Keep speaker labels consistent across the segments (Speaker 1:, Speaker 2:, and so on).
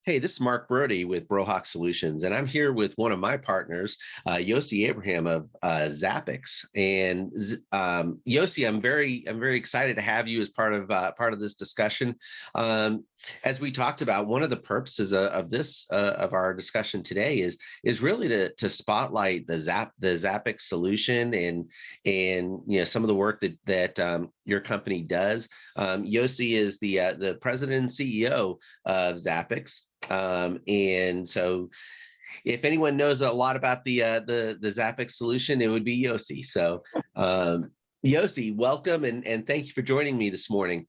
Speaker 1: Hey, this is Mark Brody with Brohawk Solutions, and I'm here with one of my partners, Yossi Abraham of Zappix. And Yossi, I'm very excited to have you as part of this discussion. As we talked about, one of the purposes of our discussion today is really to spotlight the Zappix solution and some of the work that your company does. Yossi is the president and CEO of Zappix. And so if anyone knows a lot about the Zappix solution, it would be Yossi. So Yossi, welcome and thank you for joining me this morning.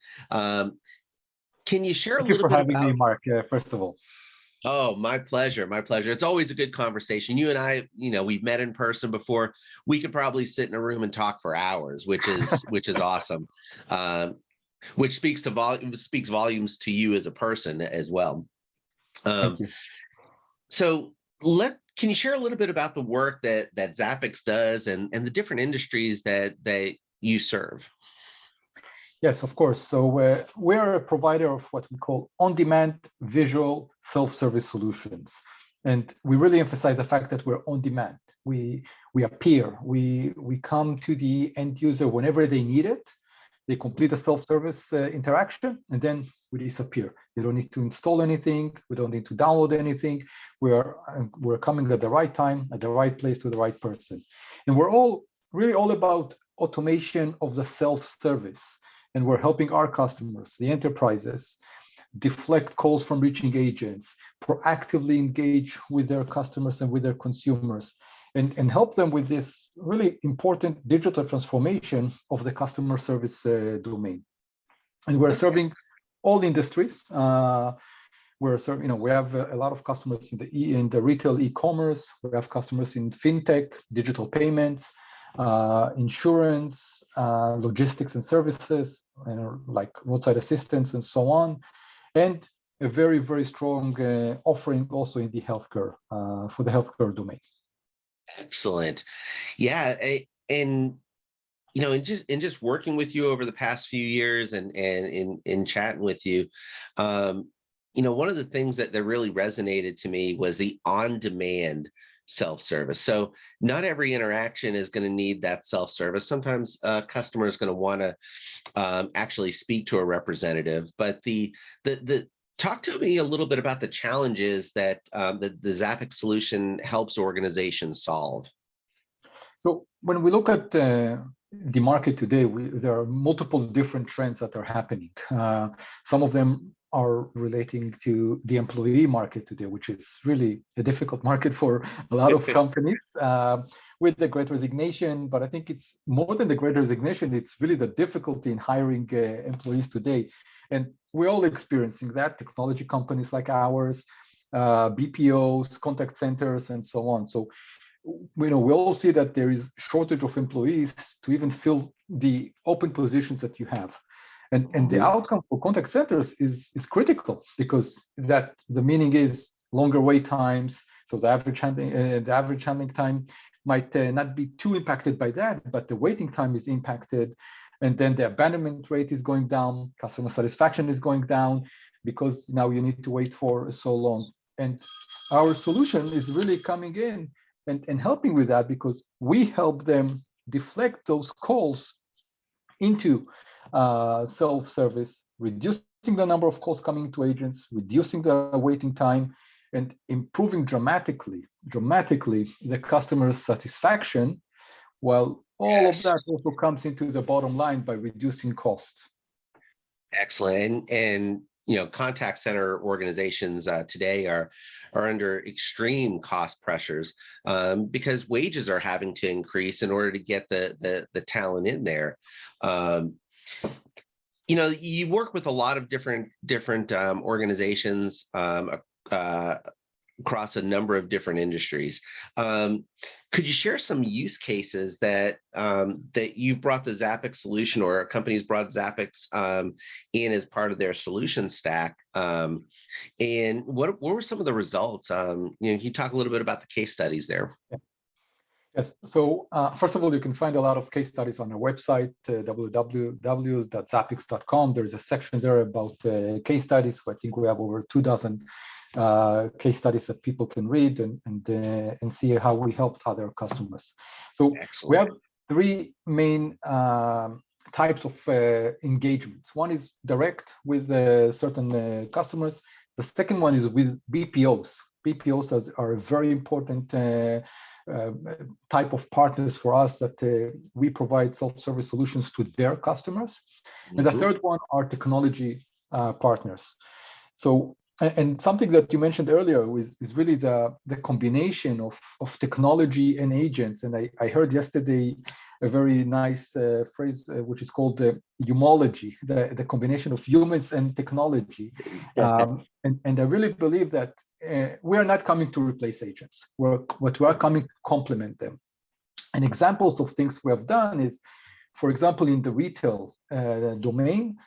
Speaker 1: Can you share a little bit about—
Speaker 2: Thank you for having me, Mark, first of all.
Speaker 1: Oh, my pleasure. My pleasure. It's always a good conversation. You and I, we've met in person before. We could probably sit in a room and talk for hours, which is awesome. Which speaks volumes to you as a person as well.
Speaker 2: Thank you.
Speaker 1: So can you share a little bit about the work that Zappix does and the different industries that you serve?
Speaker 2: Yes, of course. So we're a provider of what we call on-demand visual self-service solutions. And we really emphasize the fact that we're on demand. We appear, we come to the end user whenever they need it. They complete a self-service interaction, and then we disappear. They don't need to install anything. We don't need to download anything. We're coming at the right time, at the right place, to the right person. And we're really all about automation of the self-service. And we're helping our customers, the enterprises, deflect calls from reaching agents, proactively engage with their customers and with their consumers, and help them with this really important digital transformation of the customer service domain. And we're serving all industries. We're serving, we have a lot of customers in the retail e-commerce. We have customers in fintech, digital payments, insurance, logistics and services, like roadside assistance and so on, and a very, very strong offering also in the healthcare, for the healthcare domain.
Speaker 1: Excellent. Yeah. And in just working with you over the past few years and in chatting with you, one of the things that really resonated to me was the on-demand self-service. So not every interaction is going to need that self-service. Sometimes a customer is going to want to actually speak to a representative, but the talk to me a little bit about the challenges that the Zappix solution helps organizations solve.
Speaker 2: So when we look at the market today, there are multiple different trends that are happening. Some of them are relating to the employee market today, which is really a difficult market for a lot of companies with the Great Resignation. But I think it's more than the Great Resignation, it's really the difficulty in hiring employees today. And we're all experiencing that, technology companies like ours, BPOs, contact centers, and so on. So we all see that there is shortage of employees to even fill the open positions that you have. And the outcome for contact centers is critical, because the meaning is longer wait times. So the average handling time might not be too impacted by that, but the waiting time is impacted. And then the abandonment rate is going down, customer satisfaction is going down, because now you need to wait for so long. And our solution is really coming in and helping with that, because we help them deflect those calls into self-service, reducing the number of calls coming to agents, reducing the waiting time, and improving dramatically the customer satisfaction, while all of that also comes into the bottom line by reducing costs.
Speaker 1: Excellent. And contact center organizations today are under extreme cost pressures because wages are having to increase in order to get the talent in there. You work with a lot of different organizations across a number of different industries. Could you share some use cases that you've brought the Zappix solution, or companies brought Zappix in as part of their solution stack? And what were some of the results? Can you talk a little bit about the case studies there?
Speaker 2: Yes. So first of all, you can find a lot of case studies on our website, www.zappix.com. There's a section there about case studies. I think we have over 2 dozen case studies that people can read and see how we helped other customers. So we
Speaker 1: Excellent.
Speaker 2: have three main types of engagements. One is direct with certain customers. The second one is with BPOs. BPOs are a very important type of partners for us that we provide self-service solutions to their customers. And the third one are technology partners. So, and something that you mentioned earlier is really the combination of technology and agents. And I heard yesterday a very nice phrase, which is called humology, the combination of humans and technology. And I really believe that we are not coming to replace agents, but we are coming to complement them. And examples of things we have done is, for example, in the retail domain,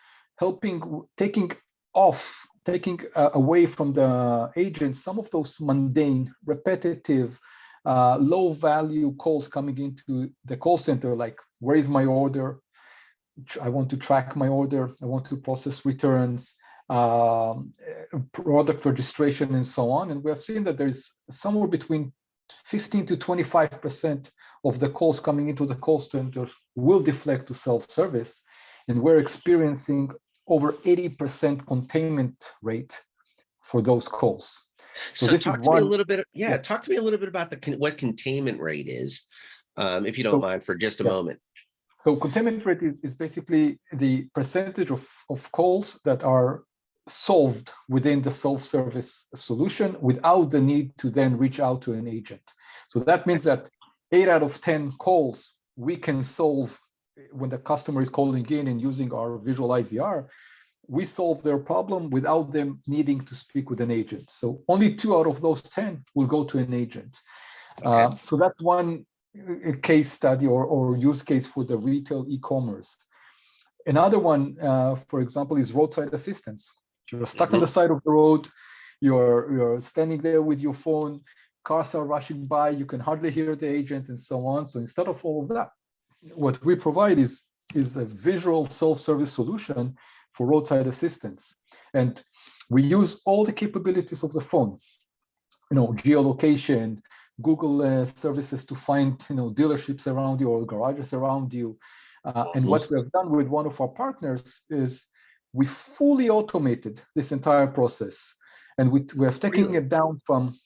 Speaker 2: taking away from the agents some of those mundane, repetitive, low value calls coming into the call center, like, where is my order? I want to track my order. I want to process returns, product registration, and so on. And we have seen that there's somewhere between 15 to 25% of the calls coming into the call center will deflect to self-service. And we're experiencing over 80% containment rate for those calls.
Speaker 1: So talk to me a little bit. Yeah, talk to me a little bit about what containment rate is, if you don't mind, for just a moment.
Speaker 2: So containment rate is basically the percentage of calls that are solved within the self-service solution without the need to then reach out to an agent. So that means that 8 out of 10 calls we can solve when the customer is calling in and using our visual IVR. We solve their problem without them needing to speak with an agent. So only 2 out of those 10 will go to an agent. So that's one case study or use case for the retail e-commerce. Another one, for example, is roadside assistance. You're stuck on the side of the road. You're standing there with your phone. Cars are rushing by. You can hardly hear the agent and so on. So instead of all of that, what we provide is a visual self-service solution for roadside assistance. And we use all the capabilities of the phone, geolocation, Google services to find, dealerships around you or garages around you. And what we have done with one of our partners is we fully automated this entire process. And we have taken it down from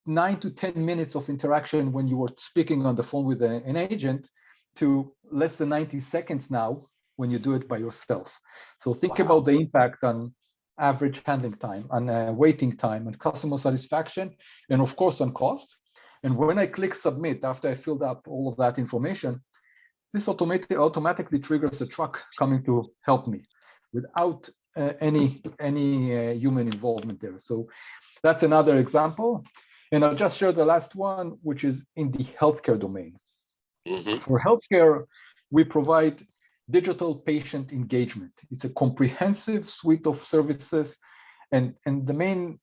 Speaker 2: 9 to 10 minutes of interaction when you were speaking on the phone with an agent to less than 90 seconds now when you do it by yourself. So think about the impact on average handling time, on waiting time, and customer satisfaction, and of course on cost. And when I click submit, after I filled up all of that information, this automatically triggers a truck coming to help me without any human involvement there. So that's another example. And I'll just share the last one, which is in the healthcare domain. For healthcare, we provide digital patient engagement. It's a comprehensive suite of services, and the main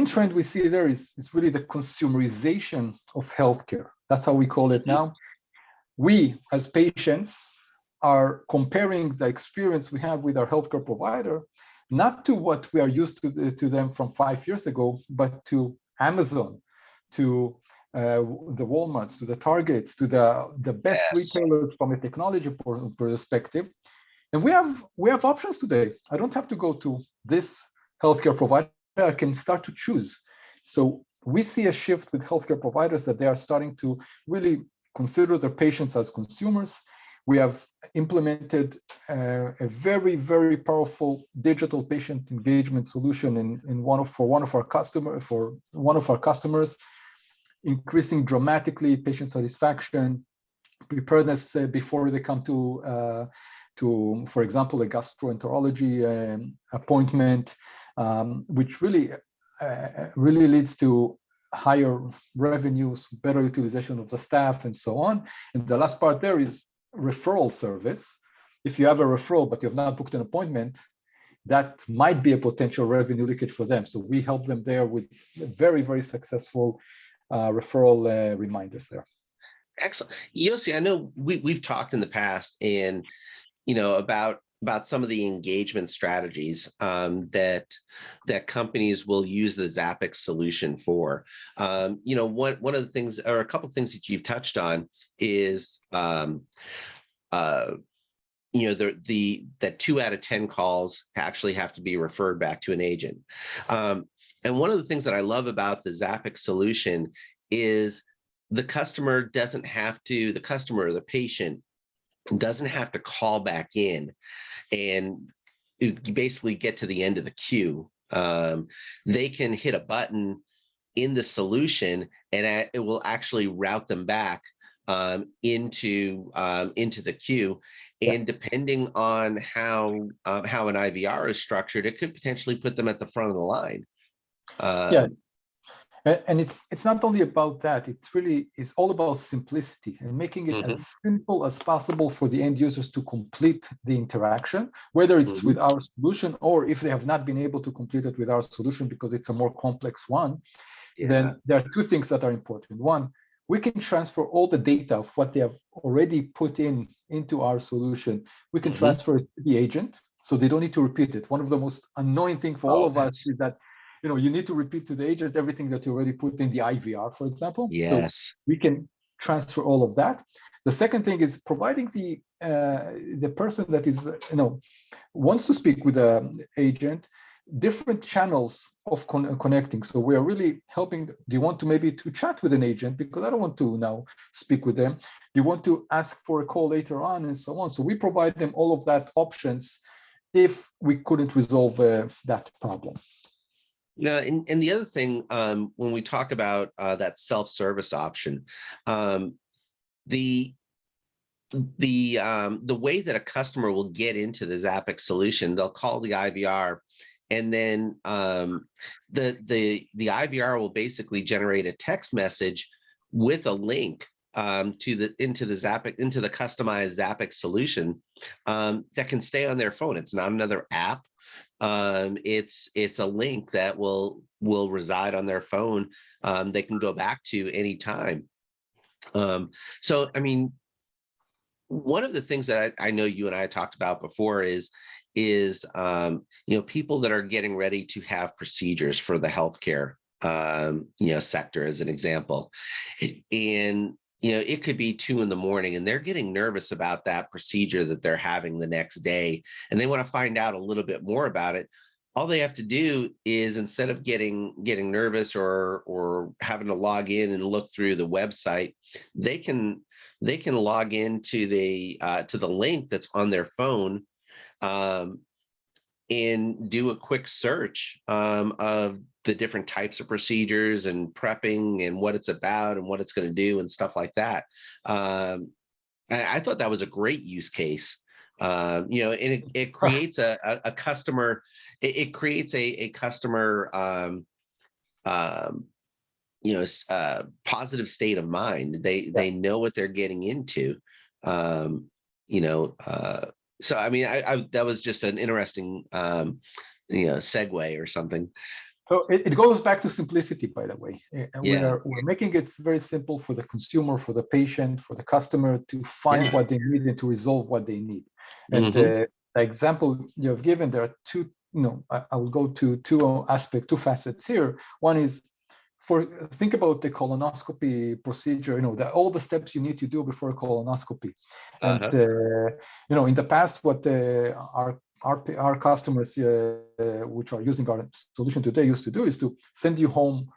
Speaker 2: trend we see there is really the consumerization of healthcare. That's how we call it now. We, as patients, are comparing the experience we have with our healthcare provider, not to what we are used to them from 5 years ago, but to Amazon, to the Walmarts, to the Targets, to the best retailers from a technology perspective. And we have options today. I don't have to go to this healthcare provider. I can start to choose. So we see a shift with healthcare providers that they are starting to really consider their patients as consumers. We have implemented a very, very powerful digital patient engagement solution for one of our customers, increasing dramatically patient satisfaction, preparedness before they come to, for example, a gastroenterology appointment, which really leads to higher revenues, better utilization of the staff, and so on. And the last part there is referral service. If you have a referral but you have not booked an appointment, that might be a potential revenue leakage for them. So we help them there with very, very successful referral reminders there.
Speaker 1: Excellent. Yossi, I know we've talked in the past and about some of the engagement strategies that companies will use the Zappix solution for. One of the things, or a couple of things that you've touched on, is that 2 out of 10 calls actually have to be referred back to an agent. And one of the things that I love about the Zappix solution is the customer or the patient doesn't have to call back in and basically get to the end of the queue. They can hit a button in the solution and it will actually route them back into the queue. And
Speaker 2: Yes.
Speaker 1: depending on how an IVR is structured, it could potentially put them at the front of the line.
Speaker 2: Yeah. And it's not only about that, it's all about simplicity and making it as simple as possible for the end users to complete the interaction, whether it's with our solution or if they have not been able to complete it with our solution because it's a more complex one. Then there are 2 things that are important. One, we can transfer all the data of what they have already put into our solution. We can transfer it to the agent, so they don't need to repeat it. One of the most annoying things for all of us is that you need to repeat to the agent everything that you already put in the IVR, for example.
Speaker 1: Yes.
Speaker 2: So we can transfer all of that. The second thing is providing the person that is wants to speak with the agent different channels of connecting. So we are really helping. Do you want to maybe to chat with an agent because I don't want to now speak with them? Do you want to ask for a call later on and so on? So we provide them all of that options if we couldn't resolve that problem.
Speaker 1: Yeah, and the other thing, when we talk about that self-service option, the way that a customer will get into the Zappix solution, they'll call the IVR, and then the IVR will basically generate a text message with a link into the customized Zappix solution that can stay on their phone. It's not another app. It's a link that will reside on their phone. They can go back to anytime. So, I mean, one of the things that I know you and I talked about before is people that are getting ready to have procedures for the healthcare sector, as an example, and it could be 2 in the morning and they're getting nervous about that procedure that they're having the next day, and they want to find out a little bit more about it. All they have to do is, instead of getting nervous or having to log in and look through the website, they can log into the link that's on their phone and do a quick search of the different types of procedures and prepping and what it's about and what it's going to do and stuff like that. I thought that was a great use case. And it creates a customer. It creates a customer positive state of mind. They know what they're getting into. So I mean, I that was just an interesting segue or something.
Speaker 2: So it goes back to simplicity, by the way. We're making it very simple for the consumer, for the patient, for the customer to find what they need and to resolve what they need. And the example you have given, there are 2. I will go to 2 aspects, 2 facets here. One is, think about the colonoscopy procedure. All the steps you need to do before a colonoscopy. And in the past, what our customers, which are using our solution today, used to do is to send you home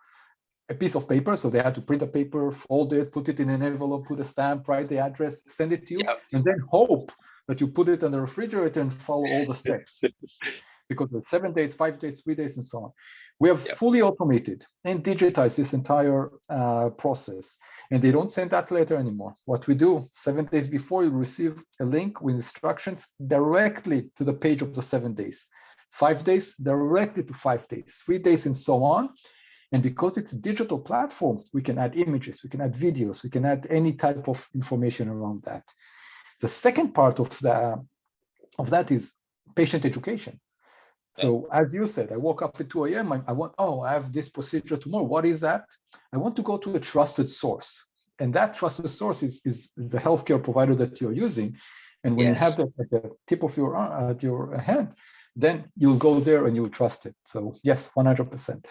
Speaker 2: a piece of paper. So they had to print a paper, fold it, put it in an envelope, put a stamp, write the address, send it to you, and then hope that you put it on the refrigerator and follow all the steps. Because there's 7 days, 5 days, 3 days, and so on. We have fully automated and digitized this entire process, and they don't send that letter anymore. What we do, 7 days before, you receive a link with instructions directly to the page of the 7 days. 5 days, directly to 5 days, 3 days, and so on. And because it's a digital platform, we can add images, we can add videos, we can add any type of information around that. The second part of that is patient education. So as you said, I woke up at 2 a.m. I have this procedure tomorrow. What is that? I want to go to a trusted source. And that trusted source is the healthcare provider that you're using. And when you have that at the tip of your hand, then you'll go there and you'll trust it. So yes, 100%.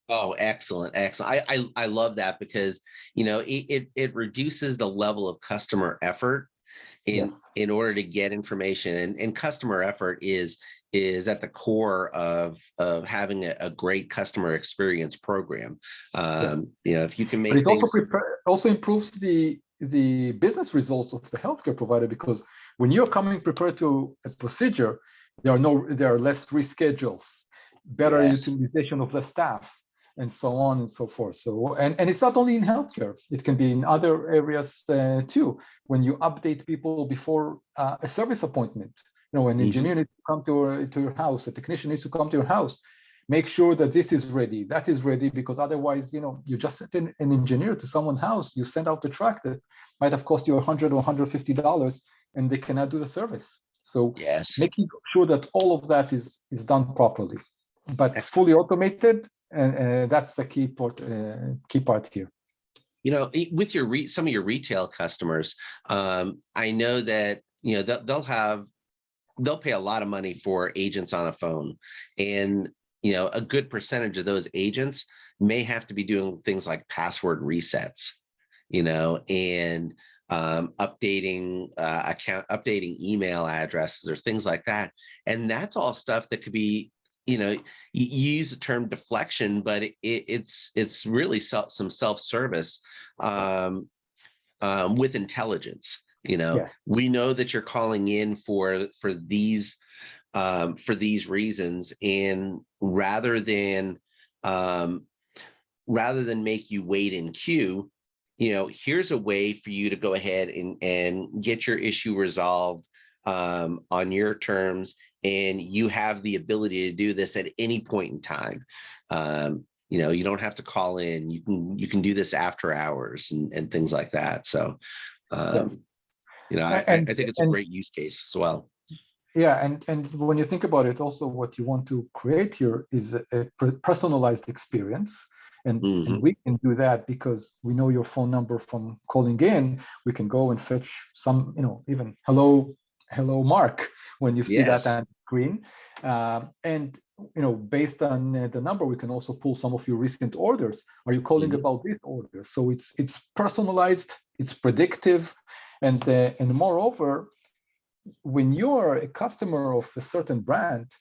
Speaker 1: Oh, excellent, excellent. I love that because, you know, it reduces the level of customer effort
Speaker 2: Yes.
Speaker 1: in order to get information, and customer effort is at the core of having a great customer experience program.
Speaker 2: Yes.
Speaker 1: You know, if you can
Speaker 2: But
Speaker 1: make
Speaker 2: it also
Speaker 1: things.
Speaker 2: also improves the business results of the healthcare provider, because when you're coming prepared to a procedure, there are less reschedules, better
Speaker 1: Yes.
Speaker 2: utilization of the staff, and so on and so forth. So and it's not only in healthcare; it can be in other areas too. When you update people before a service appointment, you know, an engineer needs to come to your house, a technician needs to come to your house. Make sure that this is ready, that is ready, because otherwise, you know, you just send an engineer to someone's house, you send out the truck that might have cost you $100 or $150, and they cannot do the service. So
Speaker 1: Yes.
Speaker 2: making sure that all of that is done properly, but
Speaker 1: Excellent.
Speaker 2: fully automated, and that's the key part here.
Speaker 1: You know, with your some of your retail customers, I know that, you know, they'll pay a lot of money for agents on a phone, and, you know, a good percentage of those agents may have to be doing things like password resets, you know, and updating updating email addresses or things like that. And that's all stuff that could be, you know, you use the term deflection, but it's really some self-service with intelligence. You know,
Speaker 2: Yes.
Speaker 1: we know that you're calling in for these reasons, and rather than make you wait in queue, you know, here's a way for you to go ahead and get your issue resolved on your terms, and you have the ability to do this at any point in time. You know, you don't have to call in. You can do this after hours and things like that. So,
Speaker 2: Yes.
Speaker 1: you know, I think it's a great use case as well.
Speaker 2: Yeah, and when you think about it, also what you want to create here is a personalized experience, and we can do that because we know your phone number from calling in. We can go and fetch some, you know, even hello Mark when you see that on screen, and you know, based on the number, we can also pull some of your recent orders. Are you calling about this order? So it's personalized, it's predictive, and moreover, when you're a customer of a certain brand,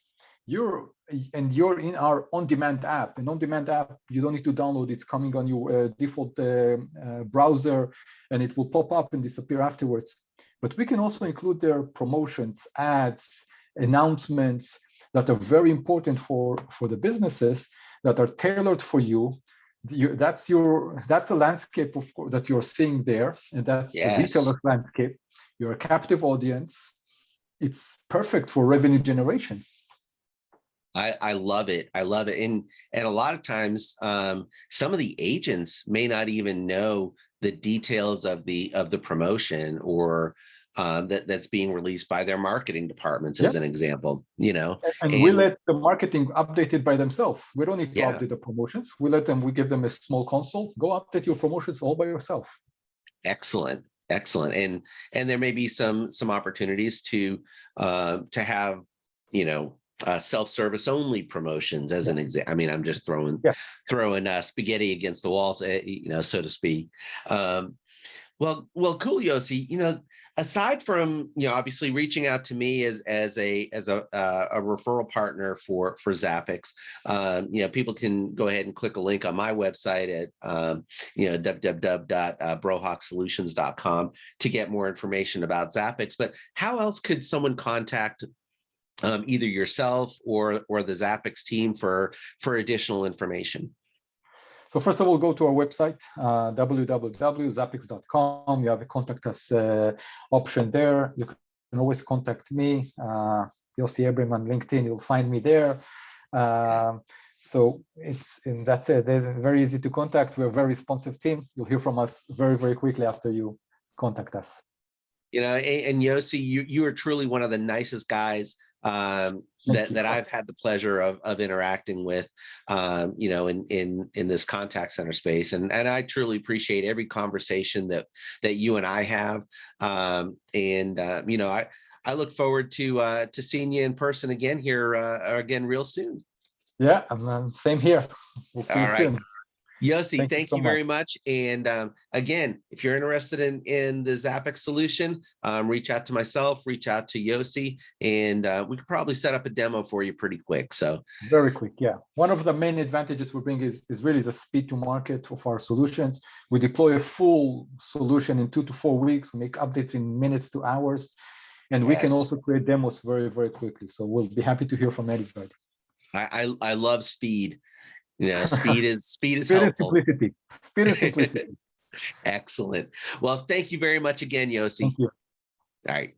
Speaker 2: you're in our on-demand app. An on-demand app, you don't need to download. It's coming on your default browser, and it will pop up and disappear afterwards. But we can also include their promotions, ads, announcements that are very important for the businesses, that are tailored for you. That's a landscape that you're seeing there, and that's the retailer landscape. You're a captive audience. It's perfect for revenue generation.
Speaker 1: I love it. I love it. And a lot of times, some of the agents may not even know the details of the promotion, or that's being released by their marketing departments, as an example, you know.
Speaker 2: And we let the marketing update it by themselves. We don't need to update the promotions. We give them a small console. Go update your promotions all by yourself.
Speaker 1: Excellent. Excellent. And there may be some opportunities to have, you know, self-service only promotions as an example. I mean, I'm just throwing spaghetti against the walls, you know, so to speak. Well, cool, Yossi. You know, aside from, you know, obviously reaching out to me as a referral partner for Zappix, you know, people can go ahead and click a link on my website at you know, www.brohawksolutions.com to get more information about Zappix. But how else could someone contact either yourself or the Zappix team for additional information?
Speaker 2: So first of all, go to our website, www.zappix.com. You have a contact us option there. You can always contact me, Yossi Abraham on LinkedIn. You'll find me there. So that's it. There's very easy to contact. We're a very responsive team. You'll hear from us very, very quickly after you contact us.
Speaker 1: You know, and Yossi, you are truly one of the nicest guys that I've had the pleasure of interacting with, in this contact center space, and I truly appreciate every conversation that you and I have, I look forward to seeing you in person again here again real soon.
Speaker 2: Yeah, same here. We'll see
Speaker 1: All
Speaker 2: you
Speaker 1: right.
Speaker 2: soon.
Speaker 1: Yossi,
Speaker 2: Thank you
Speaker 1: thank
Speaker 2: so
Speaker 1: you
Speaker 2: much.
Speaker 1: very much. And again, if you're interested in the Zappix solution, reach out to myself, reach out to Yossi, and we could probably set up a demo for you pretty quick. So
Speaker 2: very quick, yeah. One of the main advantages we bring is really the speed to market of our solutions. We deploy a full solution in 2 to 4 weeks, make updates in minutes to hours, and we can
Speaker 1: yes,
Speaker 2: also create demos very, very quickly. So we'll be happy to hear from anybody.
Speaker 1: I love speed. Speed is
Speaker 2: Speed and
Speaker 1: helpful.
Speaker 2: simplicity. Speed and simplicity.
Speaker 1: Excellent. Well, thank you very much again, Yossi.
Speaker 2: Thank you.
Speaker 1: All right.